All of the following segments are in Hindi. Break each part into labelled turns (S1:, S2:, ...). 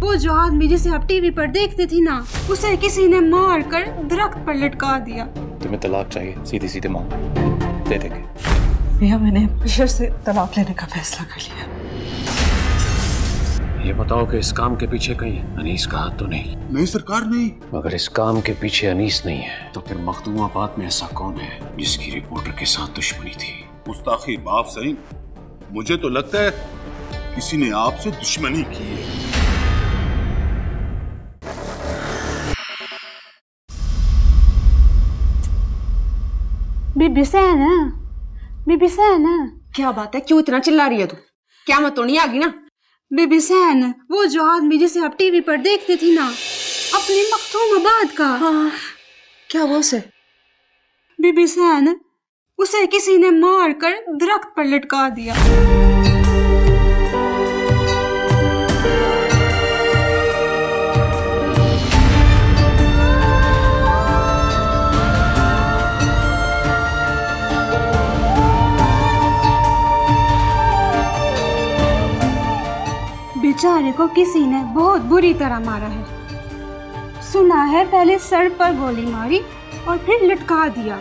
S1: वो जो आदमी जिसे आप टीवी पर देखते थी ना, उसे किसी ने मार कर दरख्त पर लटका दिया।
S2: तुम्हें तलाक चाहिए, सीधी सीधे मांग, दे देंगे।
S3: भैया मैंने बशर से तलाक लेने का फैसला कर लिया।
S4: ये बताओ कि इस काम के पीछे कहीं अनीस का हाथ तो नहीं?
S5: नहीं सरकार, नहीं।
S4: अगर इस काम के पीछे अनीस नहीं है तो फिर मखदूमाबाद में ऐसा कौन है जिसकी रिपोर्टर के साथ दुश्मनी थी?
S5: मुस्ताखी माफ सही, मुझे तो लगता है किसी ने आपसे दुश्मनी की है।
S1: बीबी सैना, बीबी सैना।
S6: क्या बात है, क्यों इतना चिल्ला रही है तू? क्या मत तो नहीं आ गई ना?
S1: बीबी सैन, वो जो आदमी जिसे आप टीवी पर देखते थी ना, अपने मखदूमाबाद का।
S6: हाँ, क्या वो उसे?
S1: बीबी सैन, उसे किसी ने मार कर दरख्त पर लटका दिया। बेचारे को किसी ने बहुत बुरी तरह मारा है। सुना है पहले सर पर गोली मारी और फिर लटका दिया।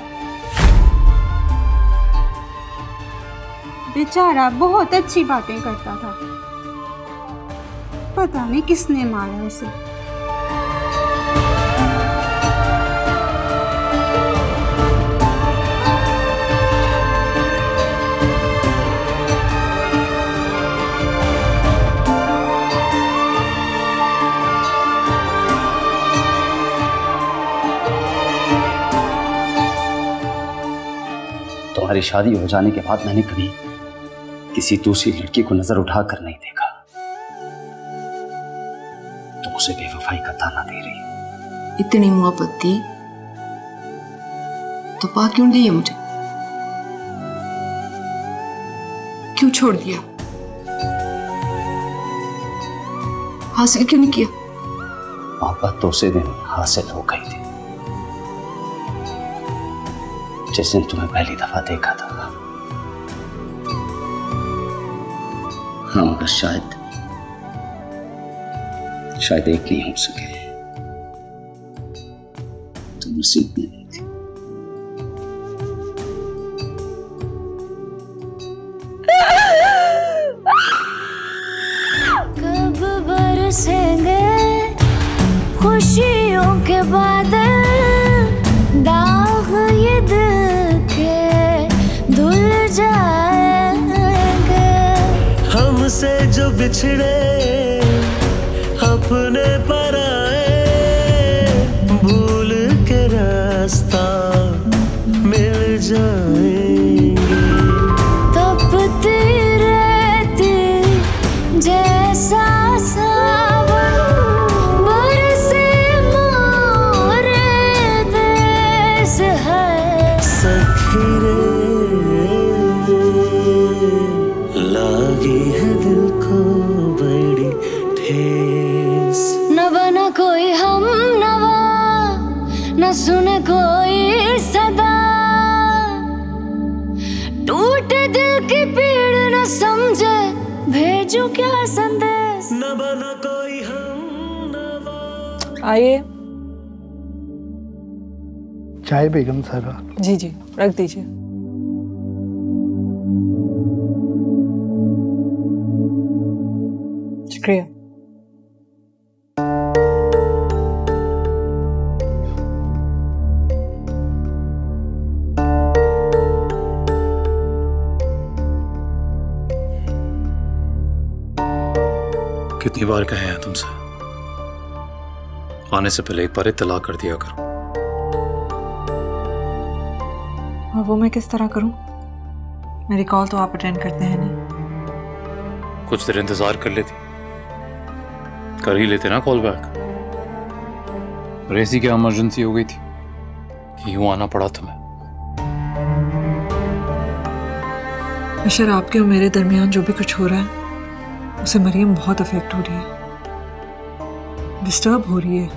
S1: बेचारा बहुत अच्छी बातें करता था, पता नहीं किसने मारा उसे।
S7: तुम्हारी शादी हो जाने के बाद मैंने कभी किसी दूसरी लड़की को नजर उठाकर नहीं देखा। तुम उसे बेवफाई का ताना दे रही हो।
S6: इतनी मोहब्बत थी तो पा क्यों दी है मुझे? क्यों छोड़ दिया? हासिल क्यों नहीं किया?
S7: मोहब्बत तो उसी दिन हासिल हो गई थी जिस दिन तुम्हें पहली दफा देखा था। हाँ, मगर शायद एक नहीं हो सके। तुम नसीब में नहीं थी।
S8: कब बरसेंगे खुशियों के बादल, दाग ये दिल के धुल जाएंगे।
S9: हमसे जो बिछड़े अपने पर आए, भूल के रास्ता मिल जाएंगे।
S8: तपती रहती जैसा सावन, बरसे मोरे देश है।
S9: सखी रे लागी है दिल को बड़ी ठेस।
S8: न बना कोई हम नवा, न सुने कोई सदा, टूटे दिल की पीड़ न समझे, भेजूं क्या संदेश।
S9: न बना कोई हम नवा।
S3: आइए।
S10: चाय बेगम साहबा।
S3: जी जी, रख दीजिए। शुक्रिया।
S2: कितनी बार कहे हैं तुमसे, आने से पहले एक बार इत्तला कर दिया करो।
S3: और वो मैं किस तरह करूं? मेरी कॉल तो आप अटेंड करते हैं नहीं।
S2: कुछ देर इंतजार कर लेती, कर ही लेते ना कॉल बैक। रेसी क्या इमरजेंसी हो गई थी कि यूं आना पड़ा तुम्हें?
S3: बशर, आपके और मेरे दरमियान जो भी कुछ हो रहा है उसे मरियम बहुत अफेक्ट हो रही है, डिस्टर्ब हो रही है।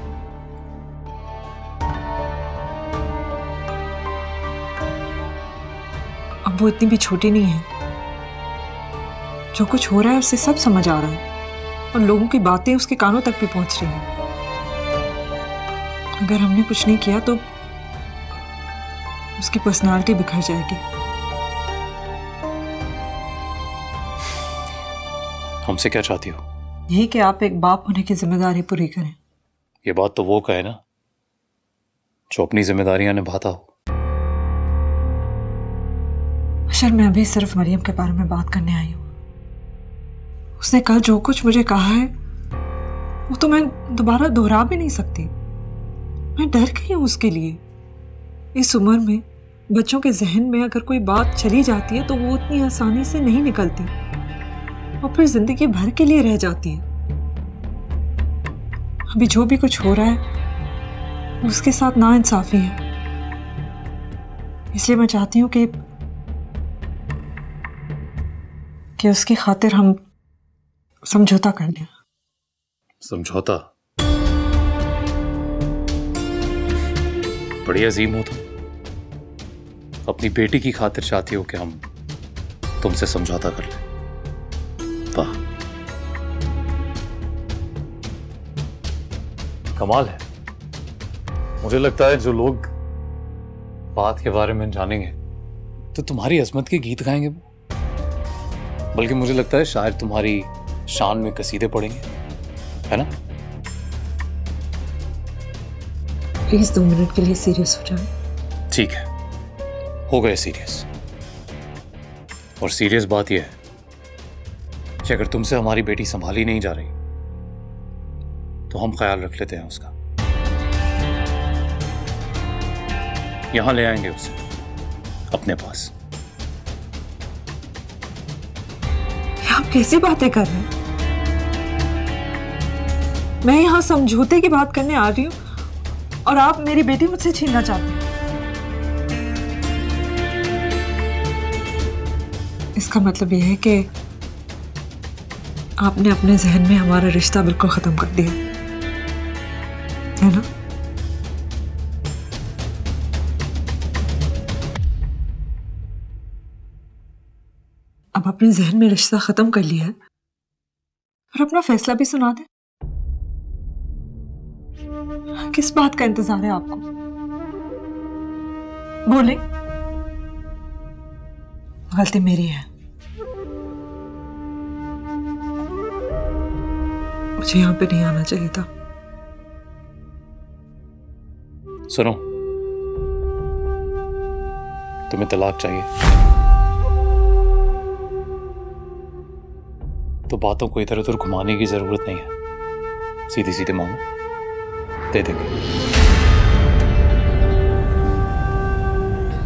S3: अब वो इतनी भी छोटी नहीं है। जो कुछ हो रहा है उससे सब समझ आ रहा है, और लोगों की बातें उसके कानों तक भी पहुंच रही हैं। अगर हमने कुछ नहीं किया तो उसकी पर्सनालिटी बिखर जाएगी।
S2: हमसे क्या चाहती हो?
S3: यही कि आप एक बाप होने की जिम्मेदारी पूरी करें।
S2: ये बात तो वो कहे ना जो अपनी जिम्मेदारियां निभाता हो।
S3: अशर, मैं अभी सिर्फ मरियम के बारे में बात करने आई हूँ। उसने कल जो कुछ मुझे कहा है वो तो मैं दोबारा दोहरा भी नहीं सकती। मैं डर गई हूँ उसके लिए। इस उम्र में बच्चों के जहन में अगर कोई बात चली जाती है तो वो उतनी आसानी से नहीं निकलती और फिर जिंदगी भर के लिए रह जाती है। अभी जो भी कुछ हो रहा है वो उसके साथ नाइंसाफी है। इसलिए मैं चाहती हूँ कि उसकी खातिर हम समझौता कर लें।
S2: समझौता? बड़ी अजीम हो तुम। अपनी बेटी की खातिर चाहती हो कि हम तुमसे समझौता कर लें। वाह, कमाल है। मुझे लगता है जो लोग बात के बारे में जानेंगे तो तुम्हारी अजमत के गीत गाएंगे वो। बल्कि मुझे लगता है शायद तुम्हारी शान में कसीदे पढ़ेंगे, है ना?
S3: प्लीज 2 मिनट के लिए सीरियस हो जाए।
S2: ठीक है, हो गए सीरियस। और सीरियस बात यह है कि अगर तुमसे हमारी बेटी संभाली नहीं जा रही तो हम ख्याल रख लेते हैं उसका। यहां ले आएंगे उसे अपने पास।
S3: आप कैसी बातें कर रहे हैं? मैं यहां समझौते की बात करने आ रही हूं और आप मेरी बेटी मुझसे छीनना चाहते हैं। इसका मतलब यह है कि आपने अपने जहन में हमारा रिश्ता बिल्कुल खत्म कर दिया, है ना? अब अपने जहन में रिश्ता खत्म कर लिया है और अपना फैसला भी सुना दे। किस बात का इंतजार है आपको? बोले। गलती मेरी है। मुझे यहां पे नहीं आना चाहिए था।
S2: सुनो, तुम्हें तलाक चाहिए तो बातों को इधर उधर घुमाने की जरूरत नहीं है। सीधे सीधे मांगो, दे देंगे।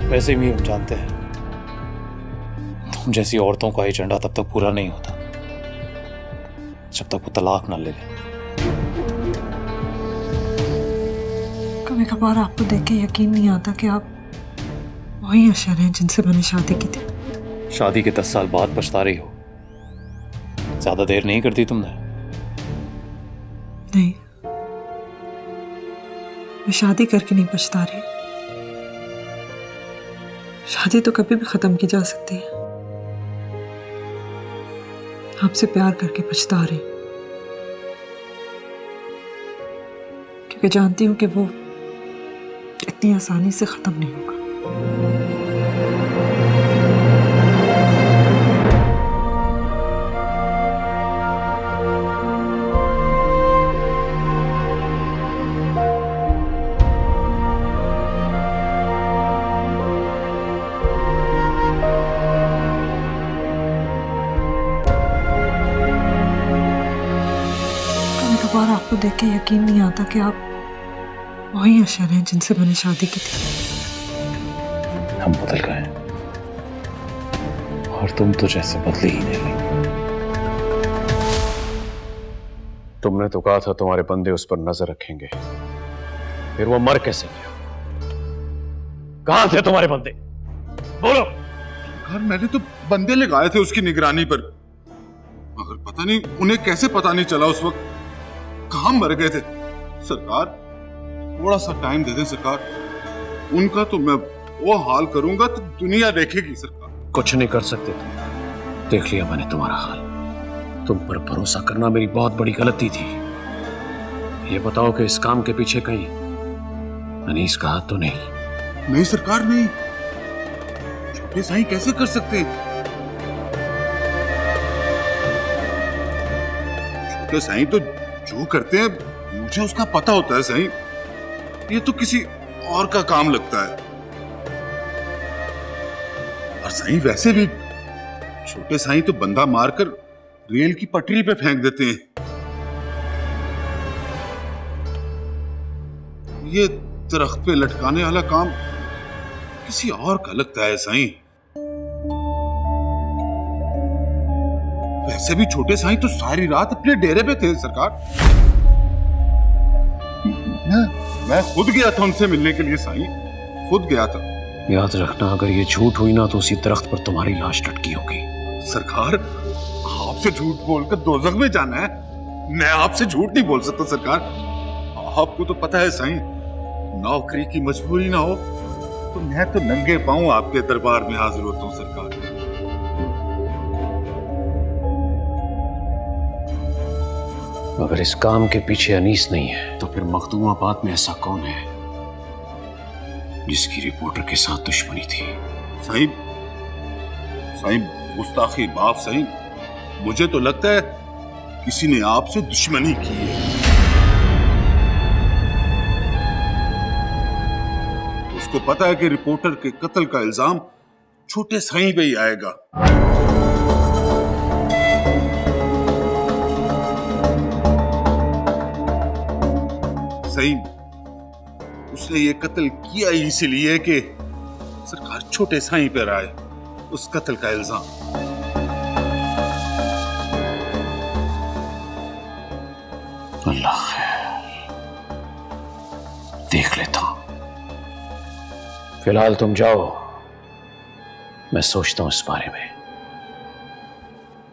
S2: वैसे भी हम जानते हैं तुम जैसी औरतों का एजेंडा तब तक पूरा नहीं होता जब तक वो तलाक ना ले ले।
S3: कभी कभार आपको देख के यकीन नहीं आता कि आप वही अशर हैं जिनसे मैंने शादी की थी।
S2: शादी के 10 साल बाद पछता रही हो। ज्यादा देर नहीं करती तुमने।
S3: नहीं, मैं शादी करके नहीं पछता रही। शादी तो कभी भी खत्म की जा सकती है। आपसे प्यार करके पछता रही, क्योंकि जानती हूं कि वो इतनी आसानी से खत्म नहीं होगा। आपको देख के यकीन नहीं आता कि आप वही अशर हैं जिनसे मैंने शादी की थी।
S2: हम बदल गए और तुम तो जैसे बदले ही नहीं।
S4: तुमने तो कहा था तुम्हारे बंदे उस पर नजर रखेंगे, फिर वो मर कैसे गया? कहां थे तुम्हारे बंदे? बोलो।
S5: घर मैंने तो बंदे लगाए थे उसकी निगरानी पर, मगर पता नहीं उन्हें कैसे पता नहीं चला उस वक्त कहां मर गए थे। सरकार, थोड़ा सा टाइम दे दें सरकार। उनका तो मैं वो हाल करूंगा तो दुनिया देखेगी सरकार।
S4: कुछ नहीं कर सकते तुम। देख लिया मैंने तुम्हारा हाल। तुम पर भरोसा करना मेरी बहुत बड़ी गलती थी। ये बताओ कि इस काम के पीछे कहीं अनीस का हाथ तो नहीं?
S5: नहीं सरकार, नहीं। छोटे साईं कैसे कर सकते? छोटे साईं तो जो करते हैं मुझे उसका पता होता है साईं। ये तो किसी और का काम लगता है। और साईं वैसे भी छोटे साईं तो बंदा मारकर रेल की पटरी पे फेंक देते हैं। ये दरख्त पे लटकाने वाला काम किसी और का लगता है साईं। वैसे भी छोटे साईं तो सारी रात अपने डेरे पे थे सरकार। मैं खुद गया था उनसे मिलने के लिए साईं, खुद गया था।
S4: याद रखना, अगर ये झूठ हुई ना तो उसी दरख्त पर तुम्हारी लाश लटकी होगी।
S5: सरकार, आपसे झूठ बोलकर दोज़ख में जाना है? मैं आपसे झूठ नहीं बोल सकता सरकार। आपको तो पता है साईं, नौकरी की मजबूरी ना हो तो मैं तो नंगे पांव आपके दरबार में हाजिर होता हूं सरकार।
S4: अगर इस काम के पीछे अनीस नहीं है तो फिर मखदूमाबाद में ऐसा कौन है जिसकी रिपोर्टर के साथ दुश्मनी थी?
S5: साईं गुस्ताखी बाप साईं, मुझे तो लगता है किसी ने आपसे दुश्मनी की है। उसको पता है कि रिपोर्टर के कत्ल का इल्जाम छोटे साईं पे ही आएगा। साईं, उसने ये कत्ल किया ही इसीलिए कि सरकार छोटे साईं पर आए उस कत्ल का इल्जाम।
S4: अल्लाह खैर, देख लेता हूं। फिलहाल तुम जाओ, मैं सोचता हूं इस बारे में।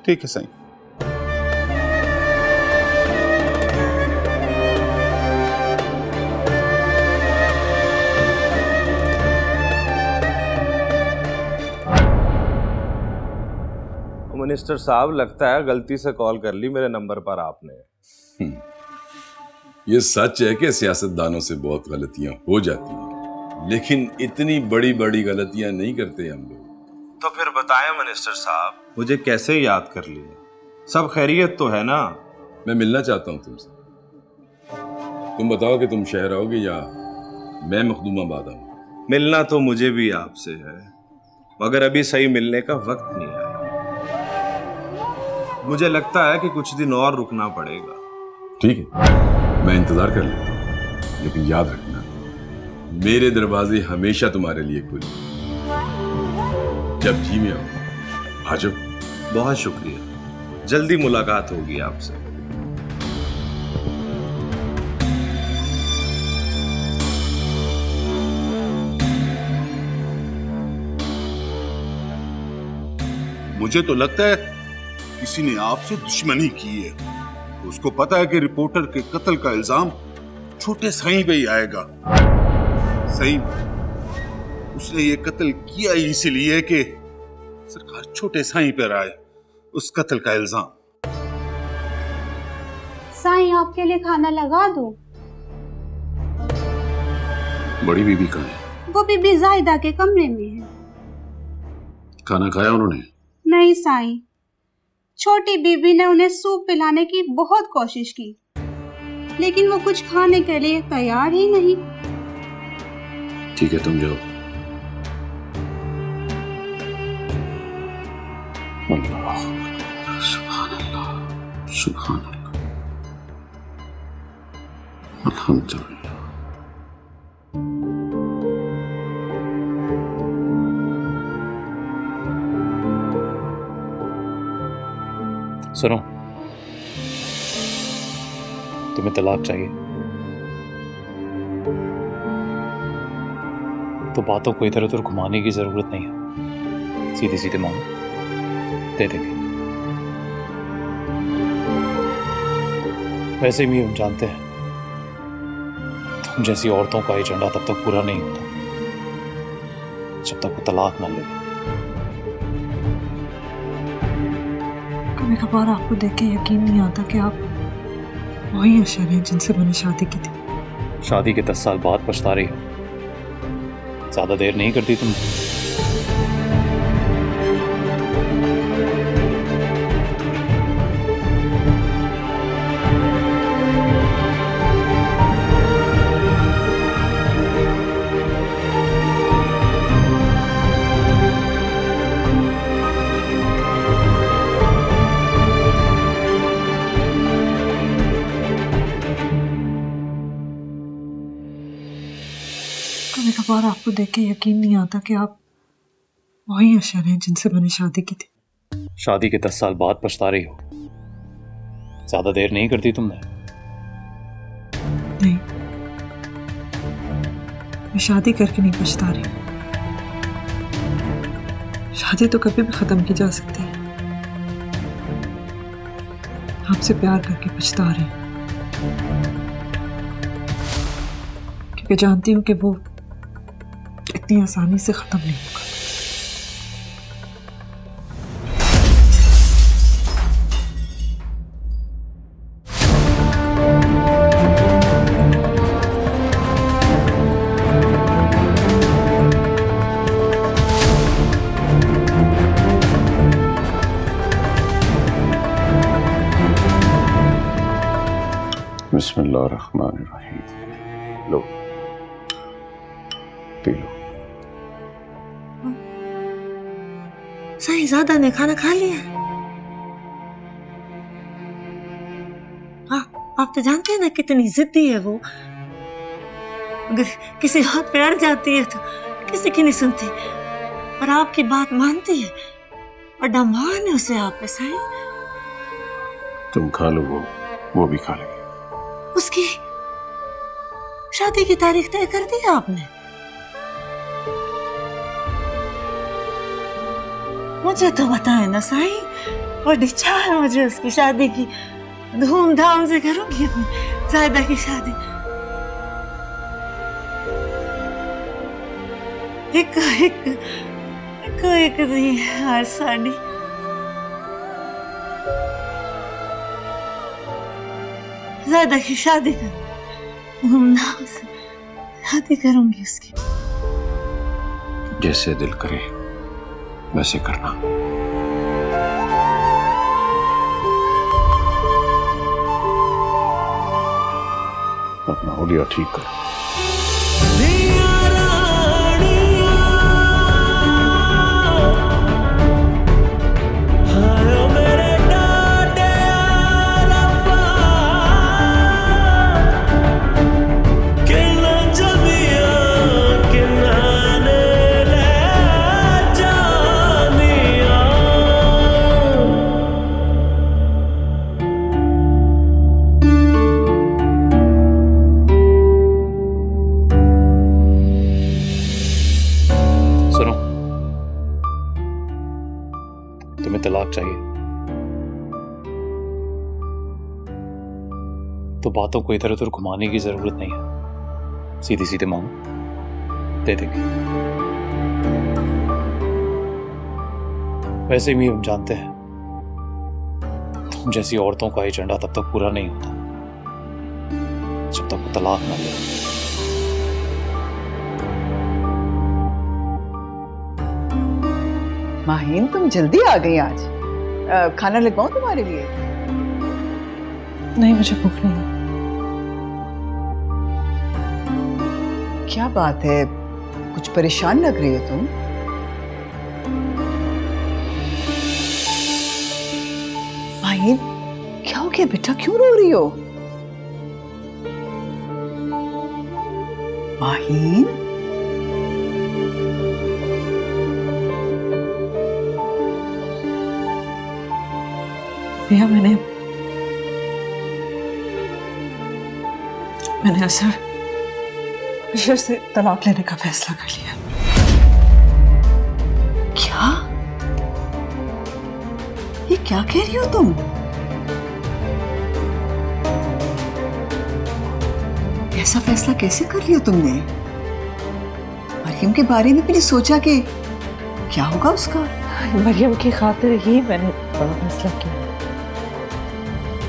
S5: ठीक है साईं।
S11: मिनिस्टर साहब, लगता है गलती से कॉल कर ली मेरे नंबर पर आपने।
S12: ये सच है कि सियासतदानों से बहुत गलतियां हो जाती हैं, लेकिन इतनी बड़ी बड़ी गलतियां नहीं करते हम लोग।
S11: तो फिर बताएं मिनिस्टर साहब, मुझे कैसे याद कर लिए? सब खैरियत तो है ना?
S12: मैं मिलना चाहता हूं तुमसे। तुम बताओ कि तुम शहर आओगे या मैं मखदूमाबाद आऊं?
S11: मिलना तो मुझे भी आपसे है, मगर अभी सही मिलने का वक्त नहीं आया। मुझे लगता है कि कुछ दिन और रुकना पड़ेगा।
S12: ठीक है, मैं इंतजार कर लेता हूं, लेकिन याद रखना मेरे दरवाजे हमेशा तुम्हारे लिए खुले। जब जी में आओ आ जाओ।
S11: बहुत शुक्रिया, जल्दी मुलाकात होगी आपसे।
S5: मुझे तो लगता है किसी ने आपसे दुश्मनी की है। उसको पता है कि रिपोर्टर के कत्ल का इल्जाम छोटे साईं पे ही आएगा। साईं, उसने ये कत्ल किया ही इसीलिए कि सरकार छोटे साईं पर आए उस कत्ल का इल्जाम।
S1: साईं, आपके लिए खाना लगा दूं?
S4: बड़ी बीबी कहाँ है?
S1: वो बीबी जाहिदा के कमरे में है।
S4: खाना खाया उन्होंने?
S1: नहीं साईं, छोटी बीबी ने उन्हें सूप पिलाने की बहुत कोशिश की, लेकिन वो कुछ खाने के लिए तैयार ही नहीं।
S4: ठीक है, तुम जाओ। अल्लाह, सुभान अल्लाह, सुभान अल्लाह, अल्हम्दुलिल्लाह।
S2: सुनो, तुम्हें तलाक चाहिए तो बातों को इधर उधर घुमाने की जरूरत नहीं है, सीधे सीधे मांगो, दे देंगे। वैसे भी हम जानते हैं तुम जैसी औरतों का एजेंडा तब तक पूरा नहीं होता जब तक वो तलाक न ले।
S3: कभी कभार आपको देख के यकीन नहीं आता कि आप वही अशर हैं जिनसे मैंने शादी की थी।
S2: शादी के 10 साल बाद पछता रही हो, ज्यादा देर नहीं करती तुम?
S3: कभी कभार आपको देख के यकीन नहीं आता कि आप वही अशर हैं जिनसे मैंने शादी की थी।
S2: शादी के 10 साल बाद पछता रही हो, ज्यादा देर नहीं करती तुमने?
S3: नहीं, मैं शादी करके नहीं पछता रही। शादी तो कभी भी खत्म की जा सकती है। आपसे प्यार करके पछता रही क्योंकि जानती हूं कि वो इतनी आसानी से खत्म नहीं होगा।
S4: बिस्मिल्लाहिर्रहमानिर्रहीम। लो पी लो।
S3: साहिज़ादा ने खाना खा लिया? हाँ, आप तो जानते हैं ना कितनी जिद्दी है वो। अगर किसी हाथ पे अड़ जाती है तो किसी की नहीं सुनती, और आपकी बात मानती है। और डमान है उसे आप पे। साईं
S4: तुम खा लो, वो भी खा लेगी।
S3: उसकी शादी की तारीख तय कर दी आपने? मुझे तो बताए ना साईं, बड़ी इच्छा है मुझे उसकी शादी की। धूमधाम से करूंगी अपनी ज़ायदा की शादी। एक दी हर साड़ी ज़ायदा की शादी करूंगी, धूमधाम से शादी करूंगी उसकी।
S4: जैसे दिल करे वैसे करना। अपना होलिया ठीक करो।
S2: तुम्हें तलाक चाहिए तो बातों को इधर उधर घुमाने की जरूरत नहीं है, सीधे सीधे मांगो, दे देंगे। वैसे भी हम जानते हैं तुम जैसी औरतों का एजेंडा तब तक पूरा नहीं होता जब तक वो तलाक ना ले।
S13: माहीन, तुम जल्दी आ गई आज। खाना लगवाऊं तुम्हारे लिए?
S3: नहीं, मुझे भूख नहीं।
S13: क्या बात है, कुछ परेशान लग रही हो तुम? माहीन, क्या हो गया बेटा, क्यों रो रही हो? माहीन,
S3: भैया मैंने अशर से तलाक लेने का फैसला कर लिया।
S13: क्या? ये क्या कह रही हो तुम? ऐसा फैसला कैसे कर लिया तुमने? मरियम के बारे में भी नहीं सोचा कि क्या होगा उसका?
S3: मरियम की खातिर ही मैंने बड़ा फैसला किया।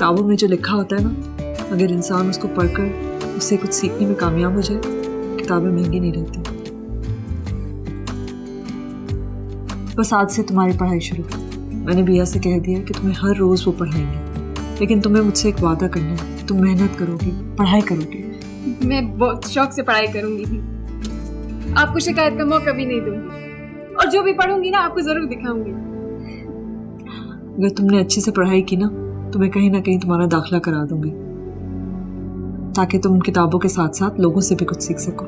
S3: किताबों में जो लिखा होता है ना, अगर इंसान उसको पढ़कर उससे कुछ सीखने में कामयाब हो जाए, किताबें महंगी नहीं रहती। बस आज से तुम्हारी पढ़ाई शुरू। मैंने बिया से कह दिया कि तुम्हें हर रोज वो पढ़ाएंगे, लेकिन तुम्हें मुझसे एक वादा करना है, तुम मेहनत करोगी, पढ़ाई करोगी।
S6: मैं बहुत शौक से पढ़ाई करूंगी, आपको शिकायत का मौका भी नहीं दूंगी, और जो भी पढ़ूंगी ना आपको जरूर दिखाऊंगी।
S3: अगर तुमने अच्छे से पढ़ाई की ना तो मैं कहीं ना कहीं तुम्हारा दाखिला करा दूंगी, ताकि तुम किताबों के साथ साथ लोगों से भी कुछ सीख सको।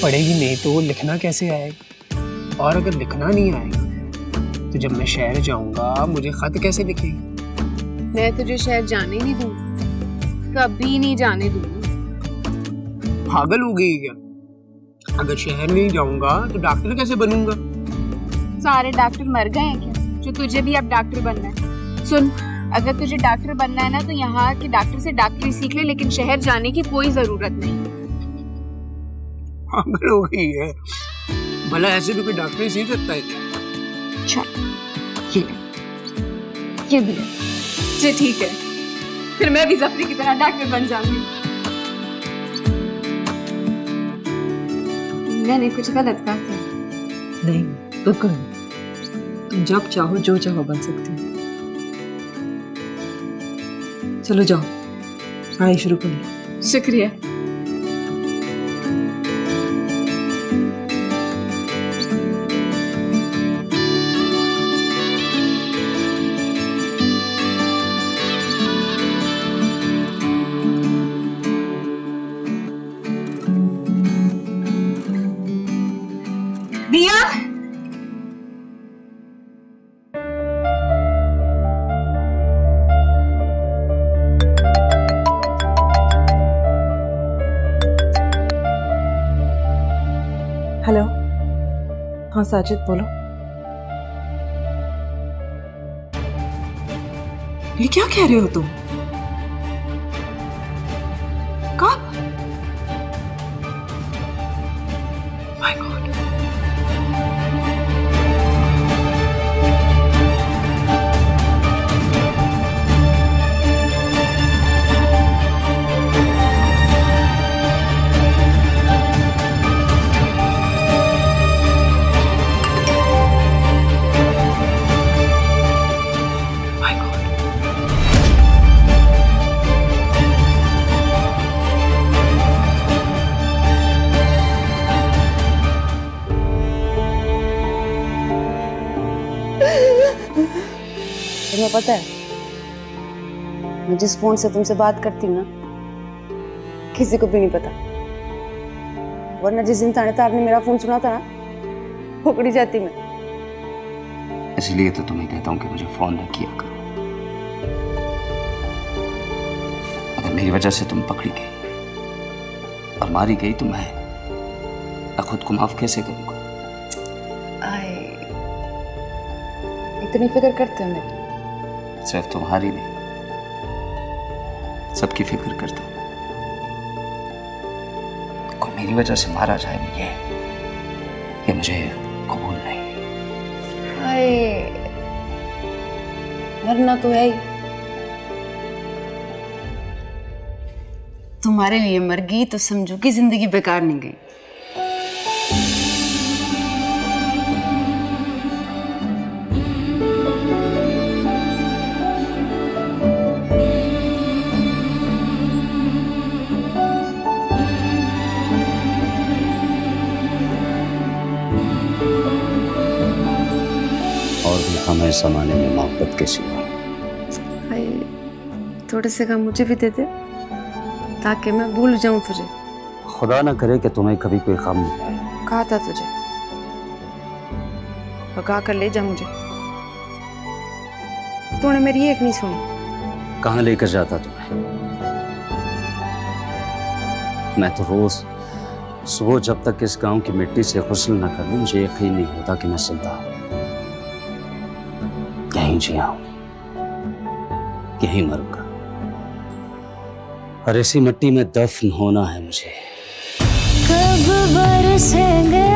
S14: पढ़ेगी नहीं तो लिखना कैसे आएगा? और अगर लिखना नहीं आएगा तो जब मैं शहर जाऊंगा मुझे खत कैसे लिखेगी?
S6: मैं तुझे शहर जाने नहीं दूंगी, कभी नहीं जाने दूंगी।
S14: पागल हो गई क्या? अगर शहर नहीं जाऊंगा तो डॉक्टर कैसे बनूंगा?
S6: सारे डॉक्टर मर गए हैं क्या जो तुझे भी अब डॉक्टर बनना है? सुन, अगर तुझे डॉक्टर बनना है ना तो यहाँ के डॉक्टर से डॉक्टरी सीख ले, लेकिन शहर जाने की कोई जरूरत नहीं।
S14: पागल हो गई है, भला ऐसे भी कोई डॉक्टरी सीख सकता है क्या?
S6: अच्छा, ये भी है। जी ठीक है, फिर मैं भी जफरी की तरह डॉक्टर बन जाऊंगी। मैंने कुछ गलत कहा क्या?
S3: नहीं, बिल्कुल नहीं। तुम जब चाहो जो चाहो बन सकती हो। चलो जाओ, पढ़ाई शुरू कर लो।
S6: शुक्रिया।
S1: दिया,
S3: हेलो। हाँ साजिद बोलो। ये क्या कह रहे हो तुम? कब? My God.
S6: तुम्हें पता है, मैं जिस फोन से तुमसे बात करती हूँ ना, किसी को भी नहीं पता, वरना जिस दिन ताने तार ने मेरा फोन सुना था ना, पकड़ी जाती मैं।
S7: इसलिए तो तुम्हें कहता हूँ कि मुझे फोन न किया करो। अगर मेरी वजह से तुम पकड़ी गई और मारी गई तो मैं खुद को माफ कैसे करूंगा?
S6: इतनी फिक्र करते हो मेरी?
S7: सिर्फ तुम्हारी नहीं, सबकी फिक्र करता हूं। कोई मेरी वजह से मारा जाए ये मुझे कबूल नहीं।
S6: मरना तो है ही। तुम्हारे लिए मर गई तो समझो कि जिंदगी बेकार नहीं गई।
S7: हमें ज़माने में मोहब्बत के सिवा।
S6: थोड़े से काम मुझे भी दे दे ताकि मैं भूल जाऊं तुझे।
S7: खुदा ना करे कि तुम्हें कभी कोई काम
S6: कहा था तुझे, पका कर ले जा मुझे। तूने मेरी एक नहीं सुनी।
S7: कहाँ लेकर जाता तुम्हें? मैं तो रोज सुबह जब तक इस गांव की मिट्टी से गुस्ल न कर लूं, मुझे यकीन नहीं होता कि मैं जिंदा हूं। यहीं जिया हूं, यहीं मरूंगा, और इसी मिट्टी में दफन होना है मुझे।
S8: कब बरसेंगे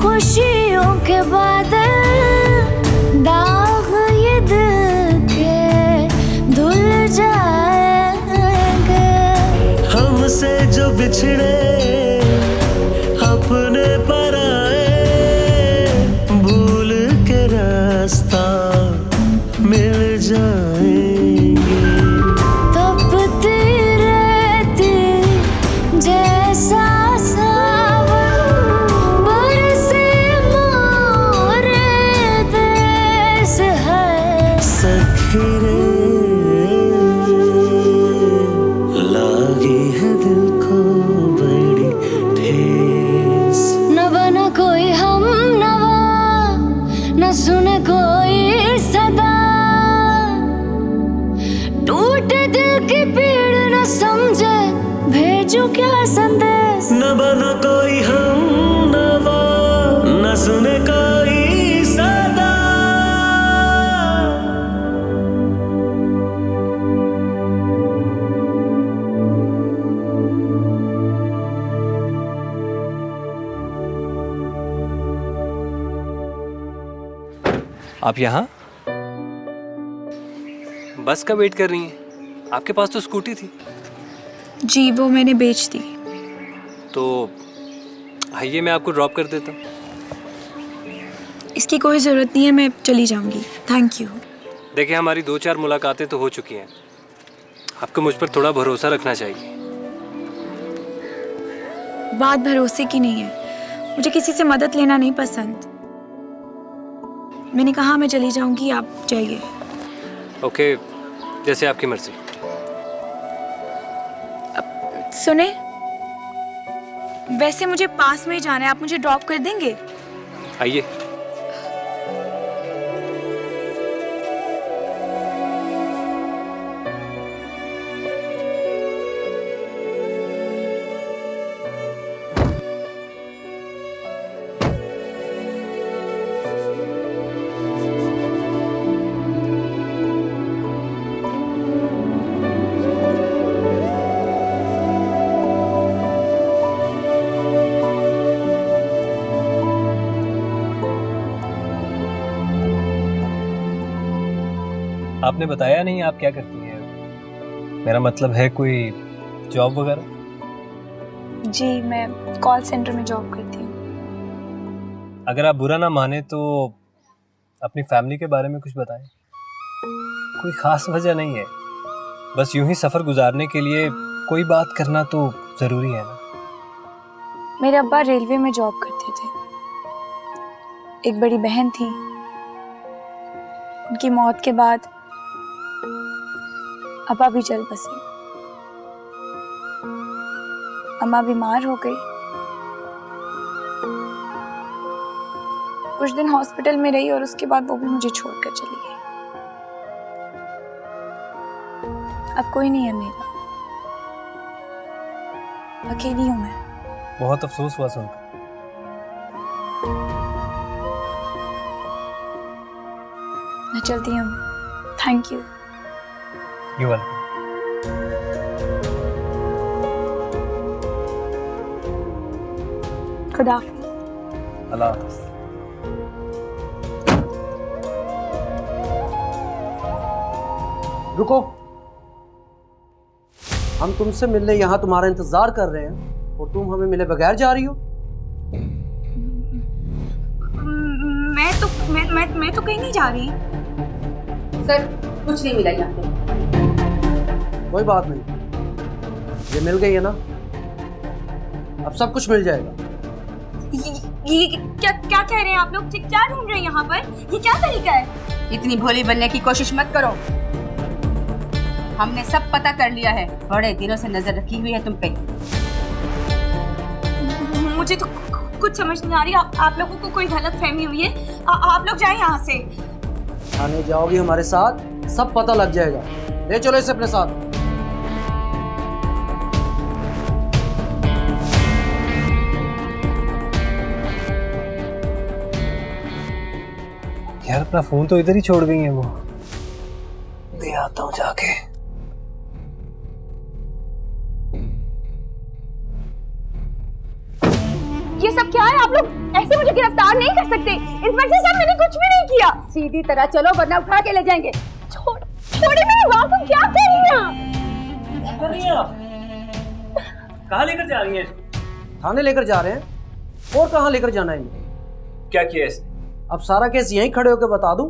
S8: खुशियों के बादल, दाग
S9: रास्ता मिल जाएंगे।
S8: तपती रहती जैसा सावन बरसे मोरे देश है।
S9: सखी रे लागी है दिल को बड़ी ठेस।
S8: न बना कोई हम नवा, न सुने कोई सदा, टूटे दिल की पीड़ न समझे भेजू क्या संदेश।
S9: न बना कोई हम नवा, न सुने कोई सदा।
S15: आप यहाँ बस का वेट कर रही हैं? आपके पास तो स्कूटी थी।
S16: जी वो मैंने बेच दी।
S15: तो आइए मैं आपको ड्रॉप कर देता हूँ।
S16: इसकी कोई ज़रूरत नहीं है, मैं चली जाऊंगी। Thank you.
S15: देखिए हमारी 2-4 मुलाकातें तो हो चुकी हैं, आपको मुझ पर थोड़ा भरोसा रखना चाहिए।
S16: बात भरोसे की नहीं है, मुझे किसी से मदद लेना नहीं पसंद। मैंने कहा मैं चली जाऊंगी, आप जाइए।
S15: ओके, जैसे आपकी मर्जी।
S16: सुने, वैसे मुझे पास में ही जाना है, आप मुझे ड्रॉप कर देंगे?
S15: आइए। आपने बताया नहीं आप क्या करती हैं? मेरा मतलब है कोई जॉब वगैरह?
S16: जी मैं कॉल सेंटर में जॉब करती हूँ।
S15: अगर आप बुरा ना माने तो अपनी फैमिली के बारे में कुछ बताएं। कोई खास वजह नहीं है, बस यूं ही सफ़र गुजारने के लिए कोई बात करना तो ज़रूरी है ना।
S16: मेरे अब्बा रेलवे में जॉब करते थे, एक बड़ी बहन थी, उनकी मौत के बाद अब्बा भी चल बसे। अम्मा बीमार हो गई, कुछ दिन हॉस्पिटल में रही और उसके बाद वो भी मुझे छोड़कर चली गई। अब कोई नहीं है मेरा, अकेली हूं मैं।
S15: बहुत अफसोस हुआ सुनकर।
S16: मैं चलती हूँ, थैंक यू।
S15: You welcome.
S16: खुदा हाफिज़।
S15: अल्लाह हाफिज़।
S17: रुको, हम तुमसे मिलने यहाँ तुम्हारा इंतजार कर रहे हैं और तुम हमें मिले बगैर जा रही हो।
S16: मैं तो कहीं नहीं जा रही।
S6: सर कुछ नहीं मिला यहाँ पे।
S17: कोई बात नहीं, ये मिल गई है ना, अब सब कुछ मिल जाएगा।
S16: ये क्या कह रहे हैं आप लोग? क्या ढूंढ रहे हैं यहाँ पर? ये क्या तरीका है?
S6: इतनी भोली बनने की कोशिश मत करो, हमने सब पता कर लिया है। बड़े दिनों से नजर रखी हुई है तुम पे।
S16: मुझे तो कुछ समझ नहीं आ रही। आप लोगों को कोई गलत फहमी हुई है। आप लोग जाएं यहाँ से।
S17: थाने जाओगी हमारे साथ, सब पता लग जाएगा। ले चलो इसे अपने साथ।
S15: यार अपना फोन तो इधर ही छोड़ गई है वो। दे आता हूँ जाके।
S16: ये सब क्या है? आप लोग ऐसे मुझे गिरफ्तार नहीं कर सकते। इंस्पेक्टर साहब मैंने कुछ भी नहीं किया।
S6: सीधी तरह चलो वरना उठा के ले जाएंगे।
S16: छोड़े मेरी बात, तुम क्या कर रही हैं?
S15: कहाँ लेकर जा रही हैं?
S17: थाने लेकर जा रहे हैं। और कहाँ लेकर जाना है इन्हें?
S15: क्या किया इसने?
S17: अब सारा केस यहीं खड़े होकर बता दूं?